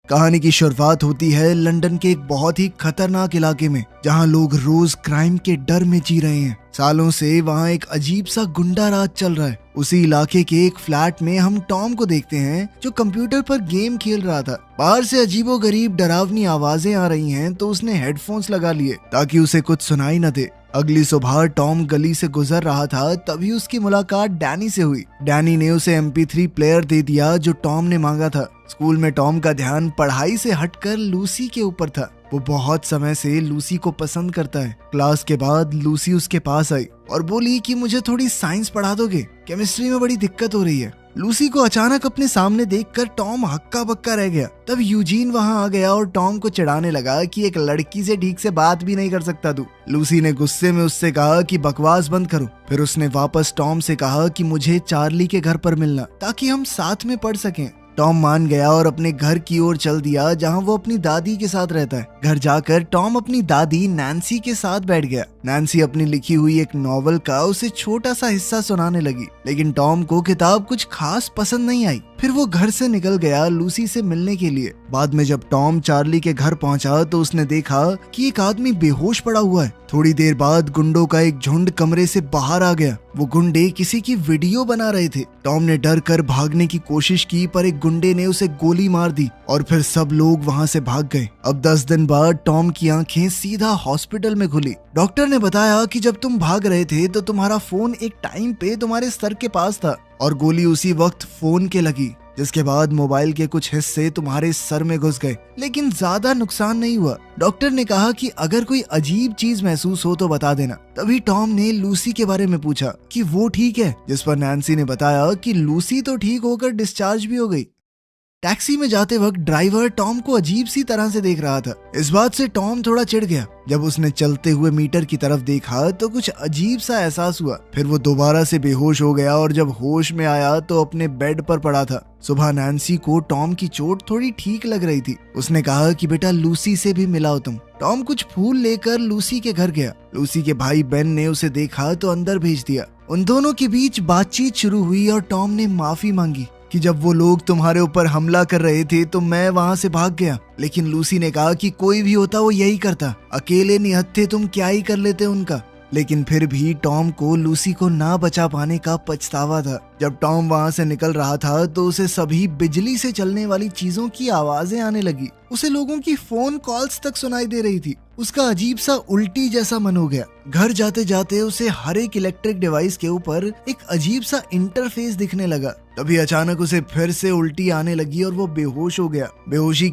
कहानी की शुरुआत होती है लंदन के एक बहुत ही खतरनाक इलाके में, जहां लोग रोज क्राइम के डर में जी रहे हैं। सालों से वहां एक अजीब सा गुंडा राज चल रहा है। उसी इलाके के एक फ्लैट में हम टॉम को देखते हैं, जो कंप्यूटर पर गेम खेल रहा था। बाहर से अजीबोगरीब डरावनी आवाजें आ रही हैं, तो उसने हेडफोन्स लगा लिए ताकि उसे कुछ सुनाई न दे। अगली सुबह टॉम गली से गुजर रहा था, तभी उसकी मुलाकात डैनी से हुई। डैनी ने उसे MP3 प्लेयर दे दिया जो टॉम ने मांगा था। स्कूल में टॉम का ध्यान पढ़ाई से हटकर लूसी के ऊपर था। वो बहुत समय से लूसी को पसंद करता है। क्लास के बाद लूसी उसके पास आई और बोली कि मुझे थोड़ी साइंस पढ़ा दोगे, केमिस्ट्री में बड़ी दिक्कत हो रही है। लूसी को अचानक अपने सामने देखकर टॉम हक्का बक्का रह गया। तब यूजीन वहां आ गया और टॉम को चिढ़ाने लगा कि एक लड़की से ठीक से बात भी नहीं कर सकता तू। लूसी ने गुस्से में उससे कहा कि बकवास बंद करो। फिर उसने वापस टॉम से कहा कि मुझे चार्ली के घर पर मिलना ताकि हम साथ में पढ़ सकें। टॉम मान गया और अपने घर की ओर चल दिया, जहां वो अपनी दादी के साथ रहता है। घर जाकर टॉम अपनी दादी नैन्सी के साथ बैठ गया। नैन्सी अपनी लिखी हुई एक नॉवल का उसे छोटा सा हिस्सा सुनाने लगी, लेकिन टॉम को किताब कुछ खास पसंद नहीं आई। फिर वो घर से निकल गया लूसी से मिलने के लिए। बाद में जब टॉम चार्ली के घर पहुंचा तो उसने देखा कि एक आदमी बेहोश पड़ा हुआ है। थोड़ी देर बाद गुंडों का एक झुंड कमरे से बाहर आ गया। वो गुंडे किसी की वीडियो बना रहे थे। टॉम ने डर कर भागने की कोशिश की, पर एक गुंडे ने उसे गोली मार दी और फिर सब लोग वहां से भाग गए। अब 10 दिन बाद टॉम की आंखें सीधा हॉस्पिटल में खुली। डॉक्टर ने बताया कि जब तुम भाग रहे थे तो तुम्हारा फोन एक टाइम पे तुम्हारे सर के पास था और गोली उसी वक्त फोन के लगी, जिसके बाद मोबाइल के कुछ हिस्से तुम्हारे सर में घुस गए, लेकिन ज्यादा नुकसान नहीं हुआ। डॉक्टर ने कहा कि अगर कोई अजीब चीज महसूस हो तो बता देना। तभी टॉम ने लूसी के बारे में पूछा कि वो ठीक है, जिस पर नैन्सी ने बताया कि लूसी तो ठीक होकर डिस्चार्ज भी हो गई। टैक्सी में जाते वक्त ड्राइवर टॉम को अजीब सी तरह से देख रहा था। इस बात से टॉम थोड़ा चिढ़ गया। जब उसने चलते हुए मीटर की तरफ देखा तो कुछ अजीब सा एहसास हुआ। फिर वो दोबारा से बेहोश हो गया और जब होश में आया तो अपने बेड पर पड़ा था। सुबह नैन्सी को टॉम की चोट थोड़ी ठीक लग रही थी। उसने कहा कि बेटा लूसी से भी मिलाओ तुम। टॉम कुछ फूल लेकर लूसी के घर गया। लूसी के भाई बेन ने उसे देखा तो अंदर भेज दिया। उन दोनों के बीच बातचीत शुरू हुई और टॉम ने माफी मांगी कि जब वो लोग तुम्हारे ऊपर हमला कर रहे थे तो मैं वहां से भाग गया। लेकिन लूसी ने कहा कि कोई भी होता वो यही करता, अकेले निहत्थे तुम क्या ही कर लेते उनका। लेकिन फिर भी टॉम को लूसी को ना बचा पाने का पछतावा था। जब टॉम वहां से निकल रहा था तो उसे सभी बिजली से चलने वाली चीजों की आवाजें आने लगी। उसे लोगों की फोन कॉल्स तक सुनाई दे रही थी। उसका अजीब सा उल्टी जैसा मन हो गया। घर जाते जाते उसे हर एक इलेक्ट्रिक डिवाइस के ऊपर एक अजीब सा इंटरफेस दिखने लगा। तभी अचानक उसे फिर से उल्टी आने लगी और वो बेहोश हो गया। बेहोशी